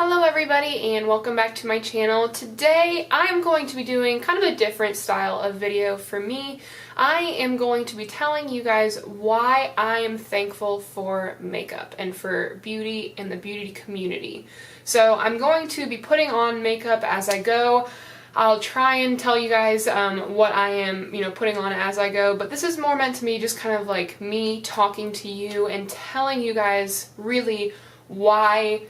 Hello everybody and welcome back to my channel. Today I'm going to be doing kind of a different style of video for me. I am going to be telling you guys why I am thankful for makeup and for beauty and the beauty community. So I'm going to be putting on makeup as I go. I'll try and tell you guys what I am, putting on as I go, but this is more meant to be just kind of like me talking to you and telling you guys really why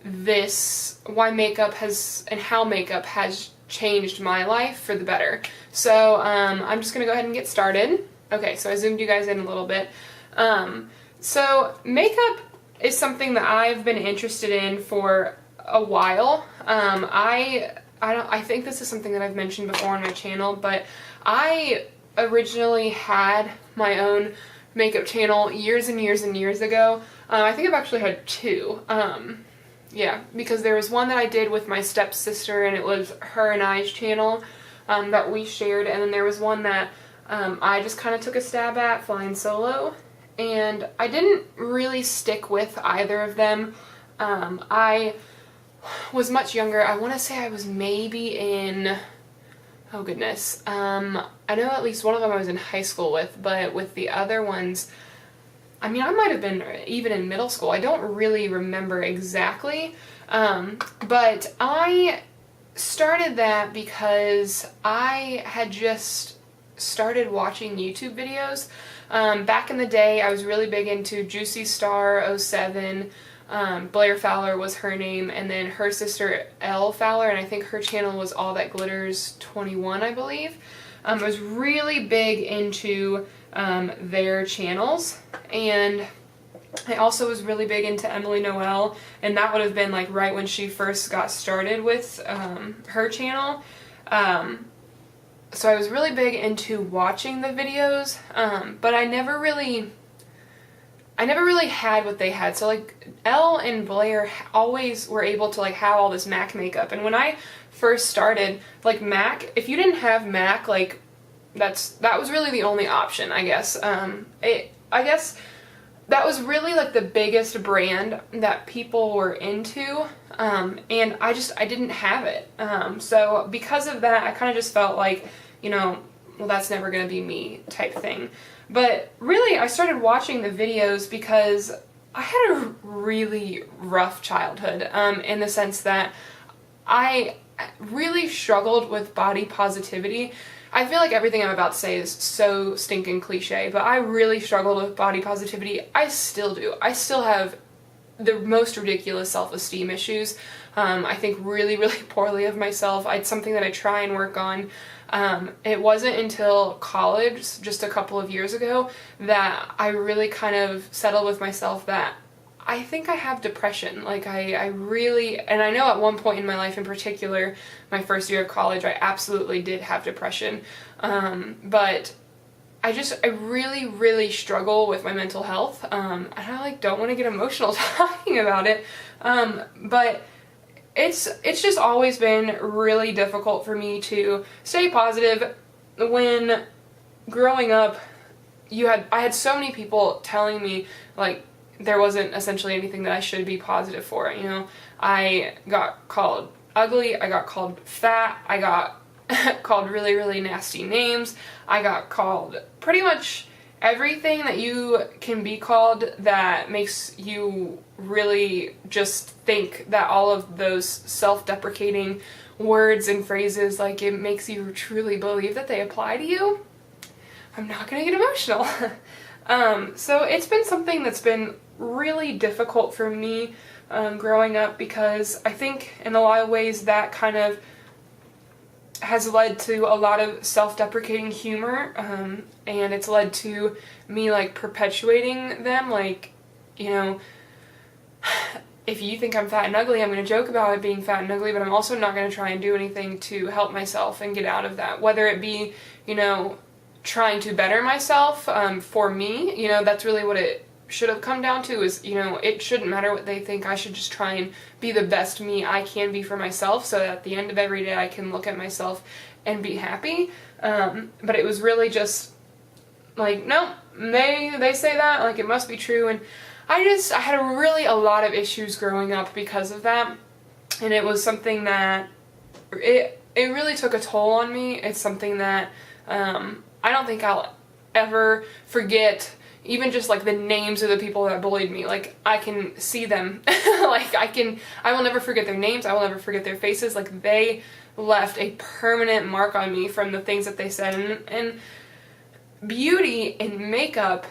makeup has, and how makeup has changed my life for the better. So I'm just gonna go ahead and get started. Okay, so I zoomed you guys in a little bit. So makeup is something that I've been interested in for a while. I think this is something that I've mentioned before on my channel, but I originally had my own makeup channel years and years and years ago. I think I've actually had two. Yeah, because there was one that I did with my stepsister, and it was her and I's channel that we shared, and then there was one that I just kind of took a stab at flying solo, and I didn't really stick with either of them. I was much younger. I want to say I was maybe in, oh goodness, I know at least one of them I was in high school with, but with the other ones, I mean, I might have been even in middle school. I don't really remember exactly, but I started that because I had just started watching YouTube videos. Back in the day, I was really big into Juicy Star 07. Blair Fowler was her name, and then her sister Elle Fowler, and I think her channel was All That Glitters 21, I believe. I was really big into their channels, and I also was really big into Emily Noel, and that would have been like right when she first got started with her channel. So I was really big into watching the videos, but I never really had what they had. So like Elle and Blair always were able to like have all this MAC makeup, and when I first started, like MAC, if you didn't have MAC, like that was really the only option, I guess. I guess that was really like the biggest brand that people were into, and I didn't have it. So because of that, I kind of just felt like, well, that's never gonna be me type thing. But really, I started watching the videos because I had a really rough childhood, in the sense that I really struggled with body positivity. I feel like everything I'm about to say is so stinking cliche, but I really struggled with body positivity. I still do. I still have the most ridiculous self-esteem issues. I think really, really poorly of myself. It's something that I try and work on. It wasn't until college, just a couple of years ago, that I really kind of settled with myself that I think I have depression. Like I really, and I know at one point in my life in particular, my first year of college, I absolutely did have depression. But I really, really struggle with my mental health. And I don't want to get emotional talking about it. But it's just always been really difficult for me to stay positive. When growing up, I had so many people telling me like there wasn't essentially anything that I should be positive for. I got called ugly, I got called fat, I got called really, really nasty names, I got called pretty much everything that you can be called that makes you really just think that all of those self-deprecating words and phrases, like it makes you truly believe that they apply to you. I'm not gonna get emotional. So it's been something that's been really difficult for me growing up, because I think in a lot of ways that kind of has led to a lot of self-deprecating humor, and it's led to me like perpetuating them. Like, if you think I'm fat and ugly, I'm going to joke about it being fat and ugly, but I'm also not going to try and do anything to help myself and get out of that. Whether it be, trying to better myself for me, that's really what it should have come down to, is, it shouldn't matter what they think. I should just try and be the best me I can be for myself, so that at the end of every day I can look at myself and be happy. But it was really just like, no, they say that, like it must be true. And I had a lot of issues growing up because of that. and it was something that it really took a toll on me. It's something that I don't think I'll ever forget, even just like the names of the people that bullied me. Like, I can see them. Like, I will never forget their names. I will never forget their faces. Like, they left a permanent mark on me from the things that they said. And beauty and makeup,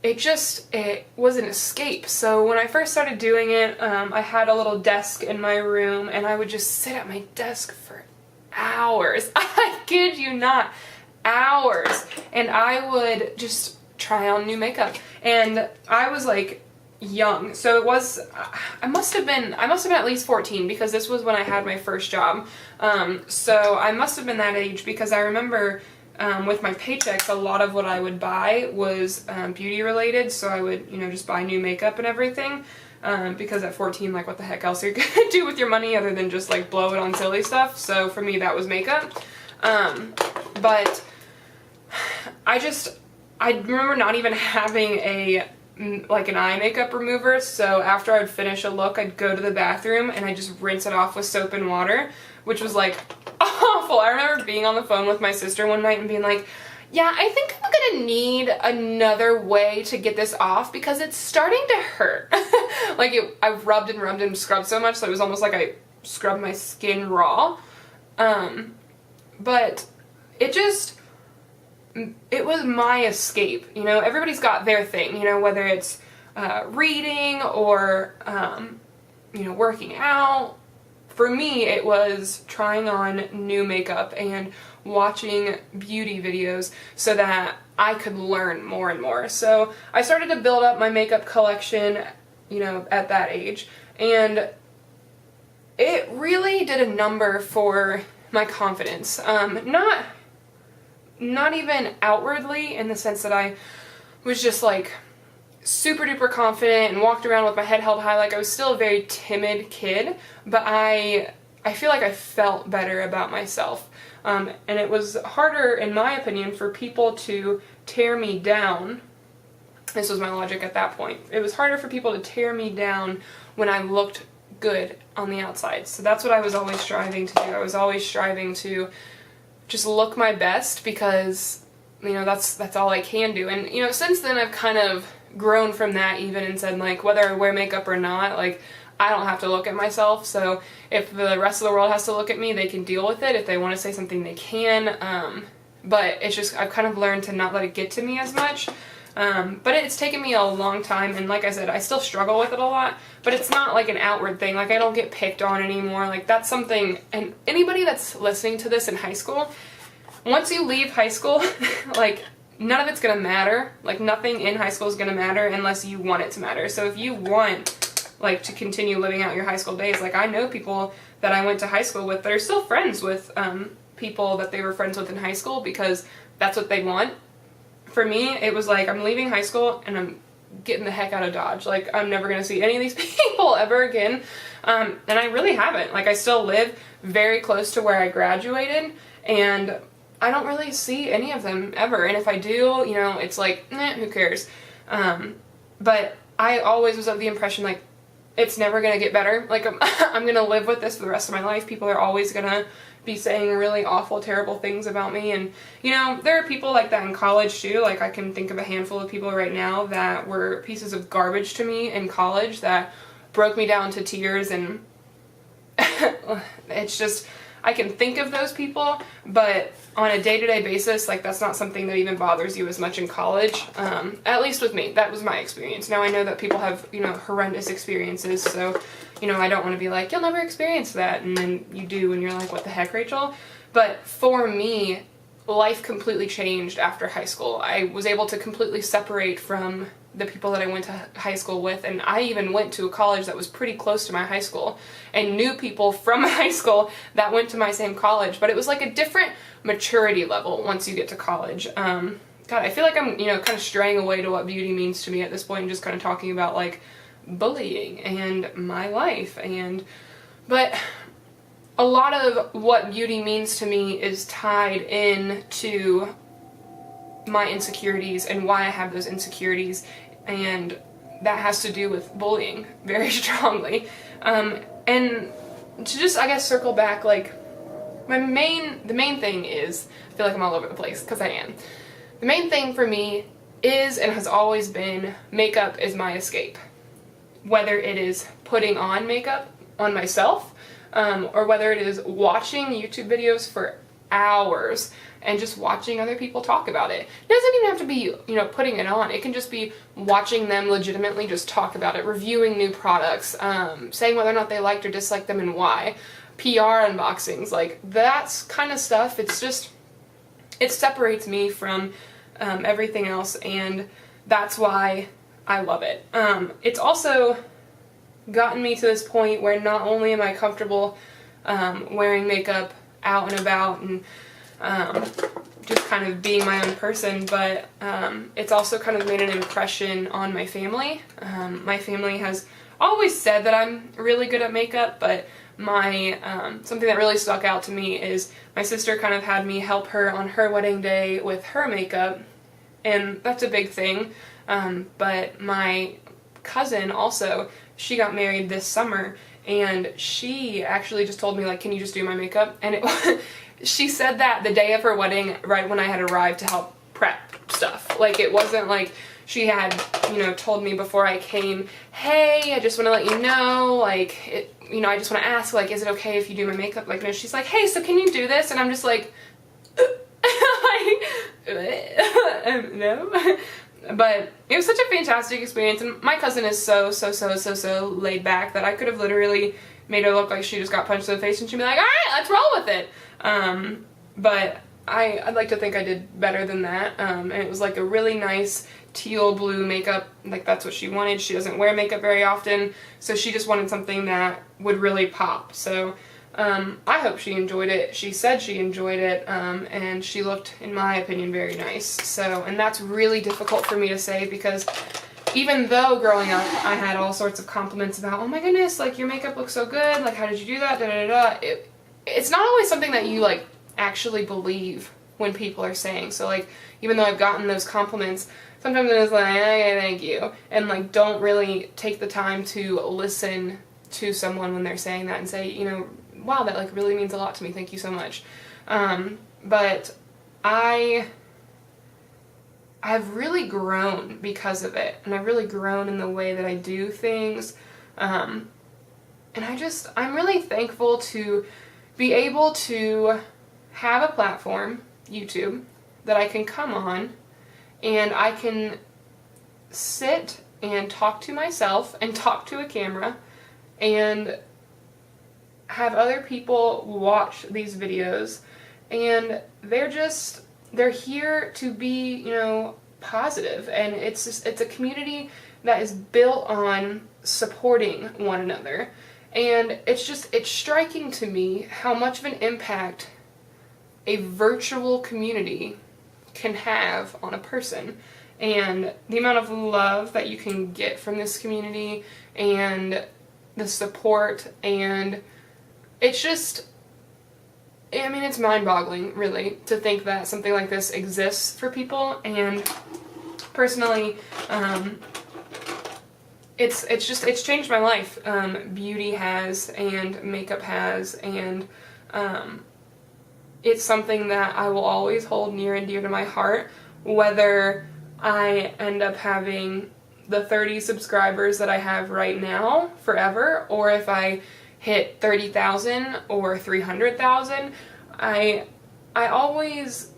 it was an escape. So when I first started doing it, I had a little desk in my room, and I would just sit at my desk for hours. I kid you not, hours. And I would just try on new makeup. And I was like young, so it was, I must have been at least 14, because this was when I had my first job. So I must have been that age, because I remember with my paychecks, a lot of what I would buy was beauty related. So I would, just buy new makeup and everything, because at 14, like, what the heck else are you gonna do with your money other than just like blow it on silly stuff? So for me, that was makeup. But I remember not even having an eye makeup remover, so after I'd finish a look, I'd go to the bathroom and I'd just rinse it off with soap and water, which was like awful. I remember being on the phone with my sister one night and being like, yeah, I think I'm gonna need another way to get this off because it's starting to hurt. Like, I rubbed and scrubbed so much that it was almost like I scrubbed my skin raw. But it was my escape. Everybody's got their thing, whether it's reading or, working out. For me, it was trying on new makeup and watching beauty videos so that I could learn more and more. So I started to build up my makeup collection, at that age. And it really did a number for my confidence. Not even outwardly, in the sense that I was just like super duper confident and walked around with my head held high. Like, I was still a very timid kid, but I feel like I felt better about myself. And it was harder, in my opinion, for people to tear me down. This was my logic at that point. It was harder for people to tear me down when I looked good on the outside. So that's what I was always striving to do. I was always striving to just look my best, because that's all I can do. And since then I've kind of grown from that, even, and said, like, whether I wear makeup or not, like, I don't have to look at myself. So if the rest of the world has to look at me, they can deal with it. If they want to say something, they can. But it's just, I've kind of learned to not let it get to me as much. But it's taken me a long time, and like I said, I still struggle with it a lot, but it's not like an outward thing. Like, I don't get picked on anymore. Like, that's something, and anybody that's listening to this in high school, once you leave high school, like, none of it's gonna matter. Like, nothing in high school is gonna matter unless you want it to matter. So if you want, like, to continue living out your high school days, like, I know people that I went to high school with that are still friends with people that they were friends with in high school, because that's what they want. For me, it was like, I'm leaving high school and I'm getting the heck out of Dodge. Like, I'm never going to see any of these people ever again. And I really haven't. Like, I still live very close to where I graduated, and I don't really see any of them ever. And if I do, it's like, who cares? But I always was of the impression, like, it's never going to get better. Like, I'm going to live with this for the rest of my life. People are always going to be saying really awful, terrible things about me. And, there are people like that in college too. Like, I can think of a handful of people right now that were pieces of garbage to me in college that broke me down to tears. And it's just, I can think of those people, but on a day-to-day basis, like, that's not something that even bothers you as much in college. At least with me, that was my experience. Now I know that people have, horrendous experiences, so, I don't want to be like, you'll never experience that, and then you do, and you're like, what the heck, Rachel? But for me, life completely changed after high school. I was able to completely separate from the people that I went to high school with, and I even went to a college that was pretty close to my high school, and knew people from high school that went to my same college, but it was like a different maturity level once you get to college. God, I feel like I'm, kind of straying away to what beauty means to me at this point, and just kind of talking about, like, bullying and my life, but a lot of what beauty means to me is tied in to my insecurities and why I have those insecurities, and that has to do with bullying very strongly. And to just, I guess, circle back, like, the main thing is, I feel like I'm all over the place, because I am. The main thing for me is, and has always been, makeup is my escape. Whether it is putting on makeup on myself, or whether it is watching YouTube videos for hours and just watching other people talk about it. It doesn't even have to be, you know, putting it on. It can just be watching them legitimately just talk about it, reviewing new products, saying whether or not they liked or disliked them and why. PR unboxings, like that's kind of stuff. It's just, it separates me from everything else, and that's why I love it. It's also gotten me to this point where not only am I comfortable wearing makeup out and about and just kind of being my own person, but it's also kind of made an impression on my family. My family has always said that I'm really good at makeup, but my something that really stuck out to me is my sister kind of had me help her on her wedding day with her makeup, and that's a big thing. But my cousin also, she got married this summer, and she actually just told me, like, can you just do my makeup? And it she said that the day of her wedding, right when I had arrived to help prep stuff. Like, it wasn't like she had, you know, told me before I came, hey, I just want to let you know, like, you know, I just want to ask, like, is it okay if you do my makeup? Like, no, she's like, hey, so can you do this? And I'm just like, no. But it was such a fantastic experience, and my cousin is so laid back that I could have literally made her look like she just got punched in the face, and she'd be like, alright, let's roll with it. But I'd like to think I did better than that, and it was like a really nice teal blue makeup, like that's what she wanted. She doesn't wear makeup very often, so she just wanted something that would really pop. So I hope she enjoyed it. She said she enjoyed it, and she looked, in my opinion, very nice. So, and that's really difficult for me to say, because even though growing up I had all sorts of compliments about, oh my goodness, like your makeup looks so good, like how did you do that, da da da, it's not always something that you like actually believe when people are saying. So like, even though I've gotten those compliments, sometimes I'm just like, okay, thank you, and like don't really take the time to listen to someone when they're saying that and say, you know, wow, that like really means a lot to me, thank you so much. But I've really grown because of it, and I've really grown in the way that I do things, and I'm really thankful to be able to have a platform, YouTube, that I can come on and I can sit and talk to myself and talk to a camera and have other people watch these videos, and they're here to be, you know, positive, and it's a community that is built on supporting one another, and it's striking to me how much of an impact a virtual community can have on a person, and the amount of love that you can get from this community and the support, and it's just, I mean, it's mind-boggling, really, to think that something like this exists for people. And personally, it's changed my life. Beauty has, and makeup has, and it's something that I will always hold near and dear to my heart, whether I end up having the 30 subscribers that I have right now forever, or if I hit 30,000 or 300,000, I always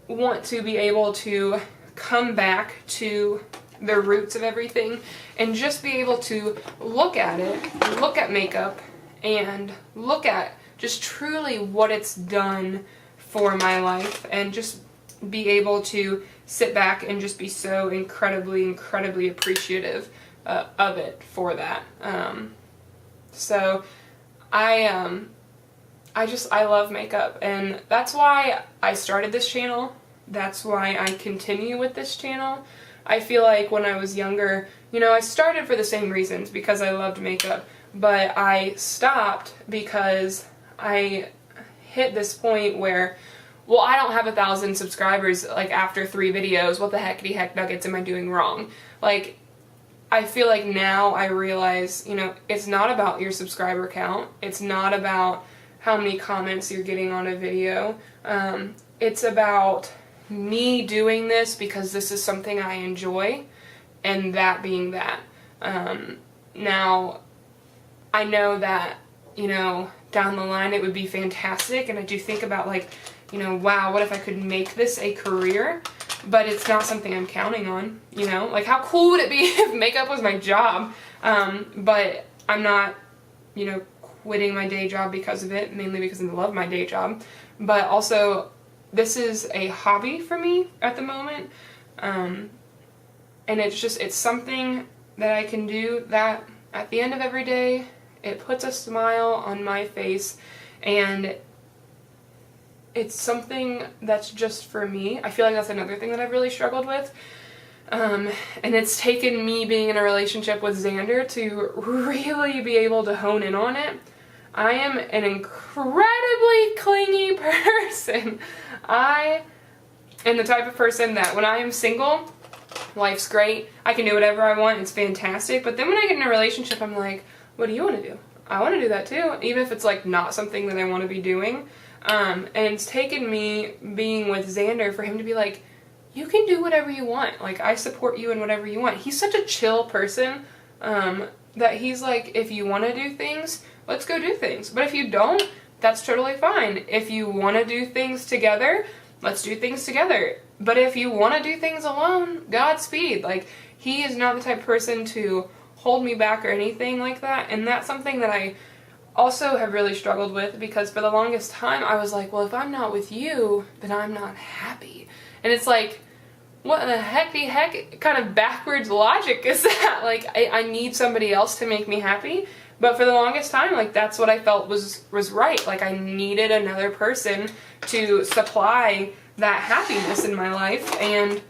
want to be able to come back to the roots of everything and just be able to look at it, look at makeup, and look at just truly what it's done for my life, and just be able to sit back and just be so incredibly appreciative of it for that. So I love makeup, and that's why I started this channel. That's why I continue with this channel. I feel like when I was younger, you know, I started for the same reasons, because I loved makeup, but I stopped because I hit this point where, well, I don't have 1,000 subscribers, like, after 3 videos. What the heckity heck nuggets am I doing wrong? Like, I feel like now I realize, it's not about your subscriber count. It's not about how many comments you're getting on a video. It's about me doing this because this is something I enjoy, and that being that. Now, I know that, down the line it would be fantastic, and I do think about like, wow, what if I could make this a career? But it's not something I'm counting on, Like, how cool would it be if makeup was my job? But I'm not, quitting my day job because of it, mainly because I love my day job. But also, this is a hobby for me at the moment. And it's something that I can do that at the end of every day, it puts a smile on my face, and it's something that's just for me. I feel like that's another thing that I've really struggled with. And it's taken me being in a relationship with Xander to really be able to hone in on it. I am an incredibly clingy person. I am the type of person that when I am single, life's great. I can do whatever I want. It's fantastic. But then when I get in a relationship, I'm like, what do you want to do? I want to do that too. Even if it's like not something that I want to be doing. And it's taken me being with Xander for him to be like, you can do whatever you want. Like, I support you in whatever you want. He's such a chill person that he's like, if you want to do things, let's go do things. But if you don't, that's totally fine. If you want to do things together, let's do things together. But if you want to do things alone, Godspeed. Like, he is not the type of person to hold me back or anything like that. And that's something that I also have really struggled with, because for the longest time I was like, well, if I'm not with you, then I'm not happy. And it's like, what the heck kind of backwards logic is that? Like, I need somebody else to make me happy. But for the longest time, like, that's what I felt was right. Like, I needed another person to supply that happiness in my life. And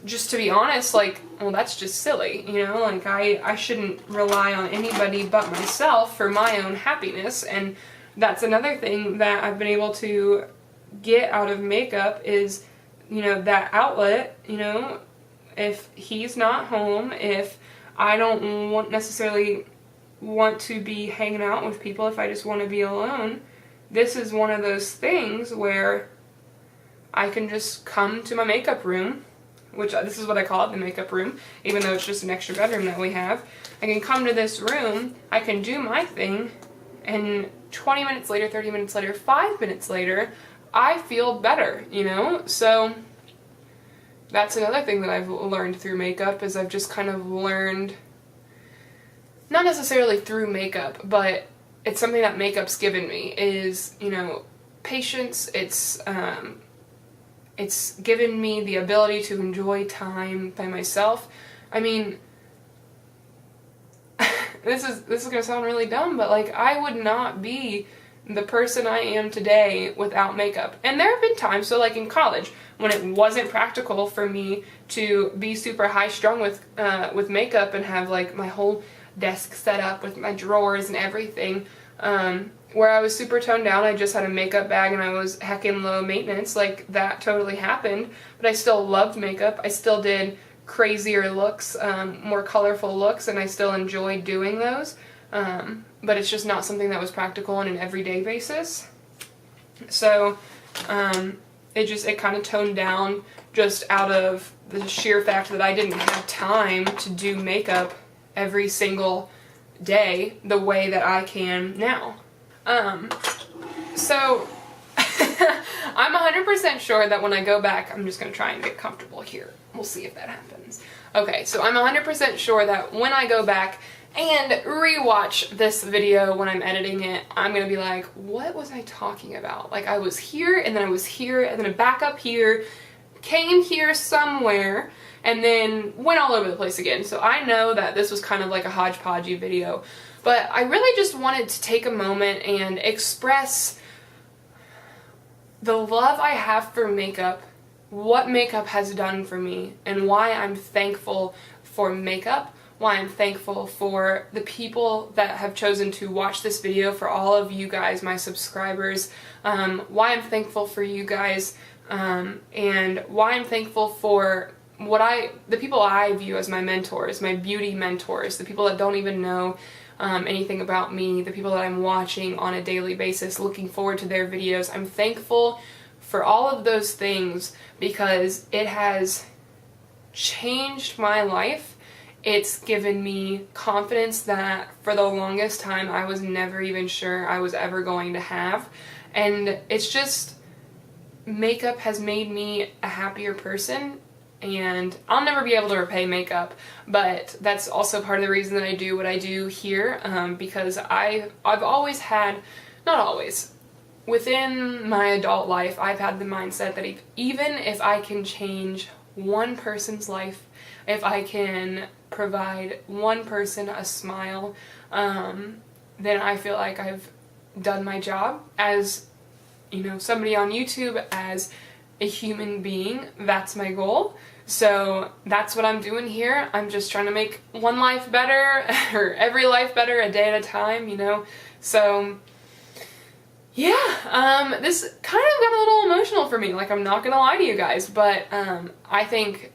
just to be honest, like, well, that's just silly, Like, I shouldn't rely on anybody but myself for my own happiness. And that's another thing that I've been able to get out of makeup is, that outlet, if he's not home, if I don't necessarily want to be hanging out with people, if I just want to be alone, this is one of those things where I can just come to my makeup room, which this is what I call it, the makeup room, even though it's just an extra bedroom that we have. I can come to this room, I can do my thing, and 20 minutes later, 30 minutes later, 5 minutes later, I feel better, So that's another thing that I've learned through makeup, is I've just kind of learned, not necessarily through makeup, but it's something that makeup's given me, is, patience. It's given me the ability to enjoy time by myself. I mean, this is going to sound really dumb, but like, I would not be the person I am today without makeup. And there have been times, so like in college, when it wasn't practical for me to be super high strung with makeup and have like my whole desk set up with my drawers and everything, where I was super toned down, I just had a makeup bag and I was heckin' low maintenance, like that totally happened, but I still loved makeup. I still did crazier looks, more colorful looks, and I still enjoyed doing those, but it's just not something that was practical on an everyday basis. So it kind of toned down just out of the sheer fact that I didn't have time to do makeup every single day the way that I can now. So I'm 100% sure that when I go back, I'm just going to try and get comfortable here. We'll see if that happens. Okay, so I'm 100% sure that when I go back and rewatch this video when I'm editing it, I'm going to be like, what was I talking about? Like, I was here, and then I was here, and then I back up here, came here somewhere, and then went all over the place again. So I know that this was kind of like a hodgepodgey video, but I really just wanted to take a moment and express the love I have for makeup, what makeup has done for me, and why I'm thankful for makeup, why I'm thankful for the people that have chosen to watch this video, for all of you guys, my subscribers, why I'm thankful for you guys, and why I'm thankful for the people I view as my mentors, my beauty mentors, the people that don't even know anything about me, the people that I'm watching on a daily basis, looking forward to their videos. I'm thankful for all of those things because it has changed my life. It's given me confidence that for the longest time I was never even sure I was ever going to have. And it's just, makeup has made me a happier person. And I'll never be able to repay makeup, but that's also part of the reason that I do what I do here, because I've always had, not always, within my adult life, I've had the mindset that even if I can change one person's life, if I can provide one person a smile, then I feel like I've done my job as, you know, somebody on YouTube, as a human being. That's my goal. So that's what I'm doing here. I'm just trying to make one life better, or every life better, a day at a time, you know. So yeah, this kind of got a little emotional for me, like, I'm not gonna lie to you guys, but I think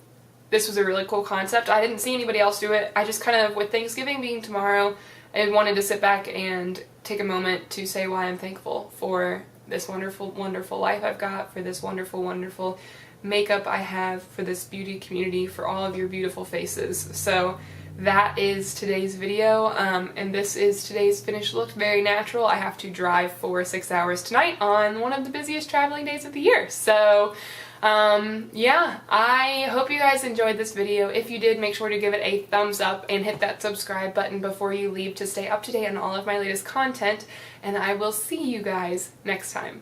this was a really cool concept. I didn't see anybody else do it. I just kind of, with Thanksgiving being tomorrow, I wanted to sit back and take a moment to say why I'm thankful for this wonderful, wonderful life I've got, for this wonderful, wonderful makeup I have, for this beauty community, for all of your beautiful faces. So that is today's video, and this is today's finished look. Very natural. I have to drive for 6 hours tonight on one of the busiest traveling days of the year. So yeah, I hope you guys enjoyed this video. If you did, make sure to give it a thumbs up and hit that subscribe button before you leave to stay up to date on all of my latest content, and I will see you guys next time.